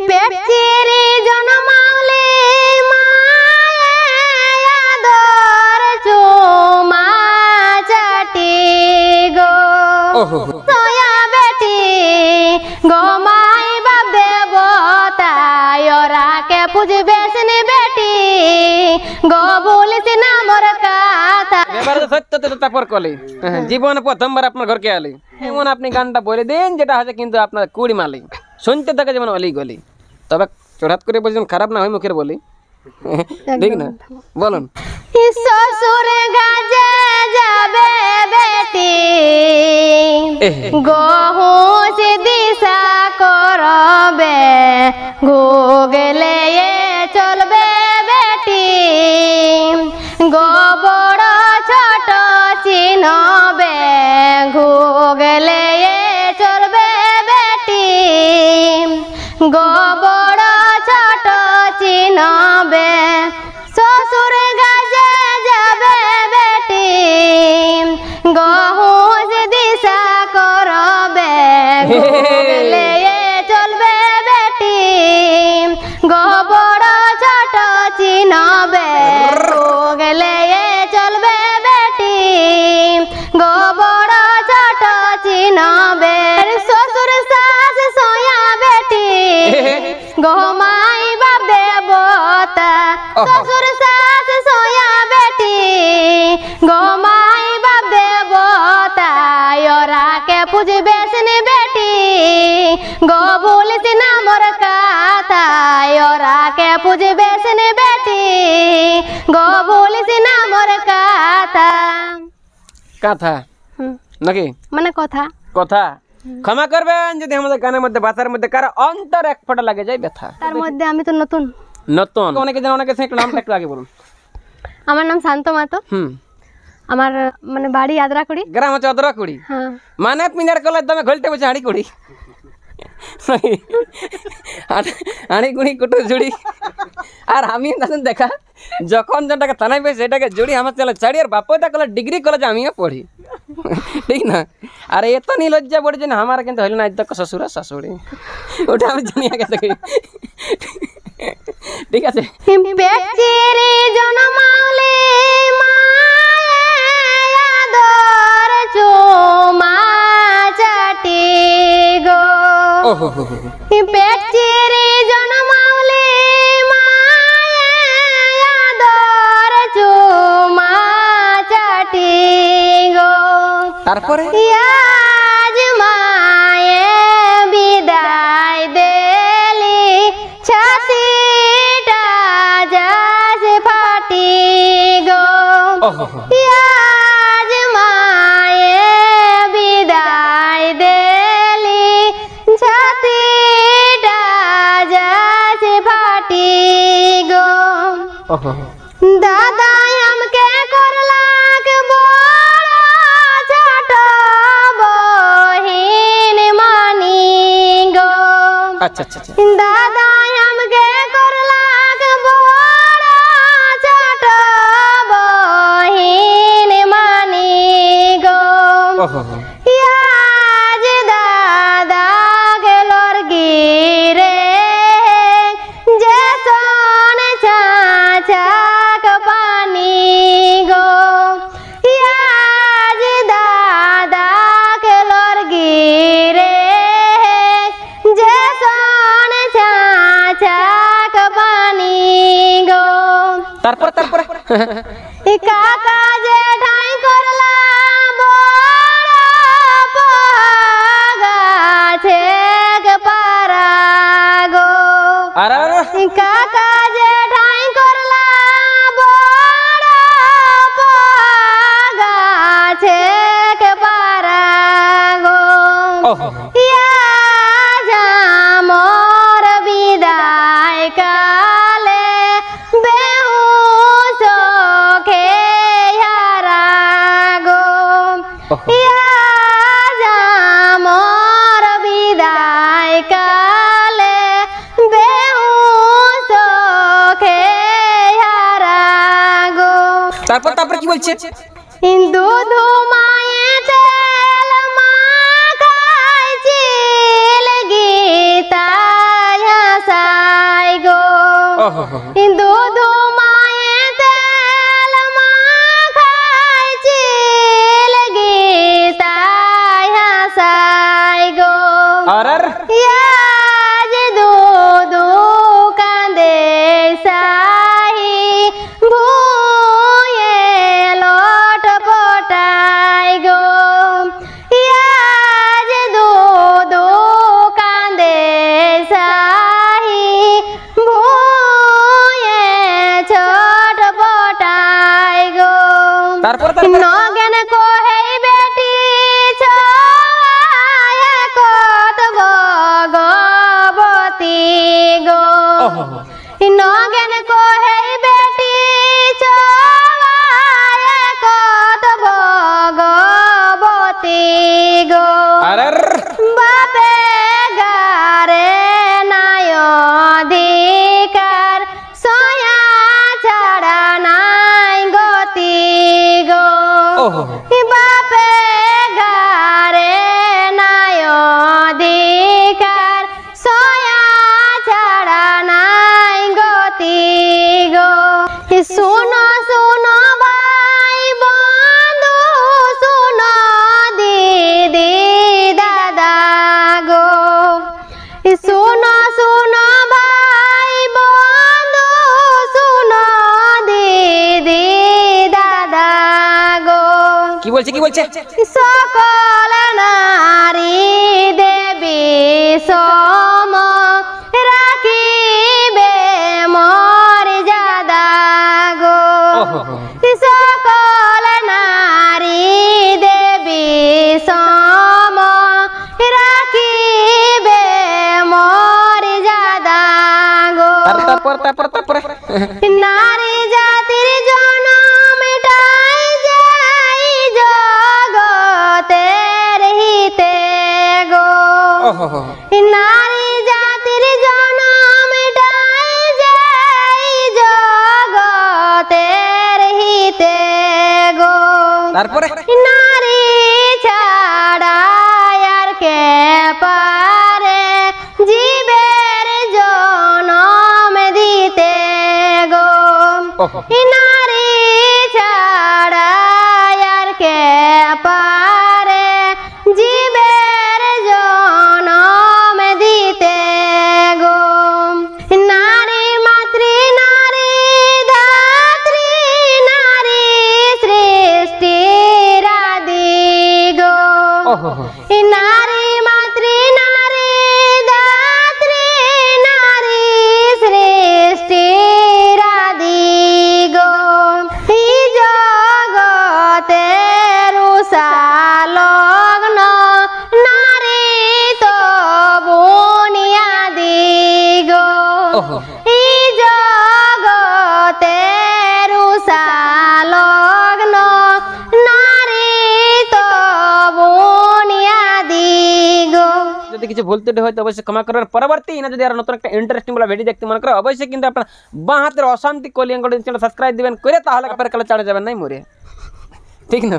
পেট চিরে জন্মালে মায়াদর চুমা চাটি গো সয়া বেটি গোমাই বাপ দেবতায় ওরাকে পুজবে সিনে বেটি গো বলিস না মোর কথা এবারে সত্য তো তারপর কলে জীবন প্রথমবার আপনার ঘরকে আলি এমন আপনি গানটা বলে দিন যেটা হচ্ছে কিন্তু আপনার কুড়ি মালি শুনতে থাকে যেমন অলি গলি তবে চড়াত করে বলছেন খারাপ না হয় মুখের বলি ঠিক না বলুন শ্বশুর গাজে যাবে বেটি গহুস দিশা করবে গুগলে চলবে বেটি গোবড় ছোট চিনবে গুগলে চলবে বেটি গোবড় ছোট চিনবে শ্বশুর গাজে যাবে বেটি গহুস দিশা করবে গুগলে চলবে বেটি গোবড় ছোট চিনবে গুগলে চলবে বেটি গোবড় ছোট চিনবে শ্বশুর শাশ সয়া বেটি গোমাই বাপ দেবতা শ্বশুর শাশ সয়া বেটি গোমাই বাপ দেবতা ওরাকে পুজবে সিনে বেটি গো বলিস না মোর কথা ওরাকে পুজবে সিনে বেটি গো বলিস না মোর কথা কথা নাকি মানে কথা কথা ক্ষমা করবেন যদি আমাদের গানের মধ্যে ভাষার মধ্যে কারো অন্তর এক ফোঁটা লাগে যায় ব্যথা তার মধ্যে আমি তো নতুন নতুন অনেকে জানে অনেকে একটু নামটা একটু আগে বলুন আমার নাম শান্ত মাতো আমার মানে বাড়ি আদ্রাকুড়ি গ্রাম হচ্ছে অদরাকুড়ি হ্যাঁ মানে পিঁড়ার কলার দামে ঘলতে বসে হাঁড়ি কুড়ি হাঁড়ি কুড়ি কুটু জুড়ি আর আমি দাদন দেখা যখন যেটাকে থানায় পেয়েছে সেটাকে জুড়ি আমার চলে ছাড়ি আর বাপটা কলে ডিগ্রি কলেজে আমিও পড়ি ঠিক না আর এত নিলজ্জা পড়েছে না আমার কিন্তু হইল না আজ তক শ্বশুর শাশুড়ি ওটা আমি জানি আগে থেকে ঠিক আছে পেট চিরে জন্মালে মায়াদর চুমা চাটি গো পেট চিরে জন্মালে মায়াদর চুমা চাটি গো তারপরে আজ মায়ে বিদায় দেলি ছাতিটা যাস ফাটি গো আজ মায়ে বিদায় দেলি ছাতিটা যাস ফাটি গো দাদা আমকে করলাক বড় ছোট বহিন মানি গো আচ্ছা আচ্ছা আচ্ছা দাদা আমকে করলাক বড় ছোট বহিন মানি গো আজ দাদা গেলর গিরে যে সোন চাচাক পানি গো আজ দাদা গেলর গিরে যে সোন চাচাক পানি গো তারপর তারপরে কাকা জেঠাই করলা বড় গাছে পারা গো আর কাকা জেঠাই করলা বড় গাছে পারা গো আজ মোর বিদায় কালে বেহুশ খেয়ারা গো আজ মোর বিদায় কালে বেহুশ খেয়ারা গো তারপর তারপর কি বলছে দুধ মায়ে তেল মাখাইছিল গীতায় দুধ মায়ে তেল মাখাইছিল গীতায় হাসাই গো আরে ইয়াজ দুধ কান্দে সাহি ভুয়ে লট পটাই গো ইয়াজ দুধ কান্দে সাহি ভুয়ে ছোট পটাই গো তারপর নগেন কোহেই বেটি ছয় কত ভগবতী গো নগেন কোহেই বেটি ছয় কত ভগবতী গো আরে বাপে গারে নাই অধিকার সয়া ছাড়া নাই গতি গো বাপে গারে নাই অধিকার সয়া ছাড়া নাই গতি গো শুনো শুনো ভাই বন্ধু শুনো দিদি দাদা গো শুনো শুনো ভাই বন্ধু শুনো দিদি দাদা গো কি বলছে সকল নারী দেবী সম রাখিবে মর্যাদা গো সকল নারী দেবী সম রাখিবে মর্যাদা গো তারপর নারী জাতির জনমটাই যাই জগতের হিতে গো নারী জাতির জনমটাই যাই জগতের হিতে গো তারপরে নারী ছাড়া আর কে পারে জীবের জনম দিতে গো নারী ছাড়া আর কে পারে জীবের জনম দিতে গো নারী মাতৃ নারী ধাত্রী নারী সৃষ্টির আদি গো নারী মাতৃ নারী ধাত্রী নারী সৃষ্টির আদি গো এই জগতের লগ্ন নারী তো বুনিয়াদি গো এই জগতের লগ্ন নারী তো বুনিয়াদি গো যদি কিছু ভুল ত্রুটি হয় তো অবশ্যই ক্ষমা করার পরবর্তী না যদি আর নতুন একটা ইন্টারেস্টিং বলা ভিডিও দেখতে মনে করে অবশ্যই কিন্তু আপনার বাঁ হাতের অশান্তি কলিয়াঙ্গল চ্যানেল সাবস্ক্রাইব দিবেন করে তাহলে আপনার কালে চাড়ে যাবেন নাই মরে ঠিক না।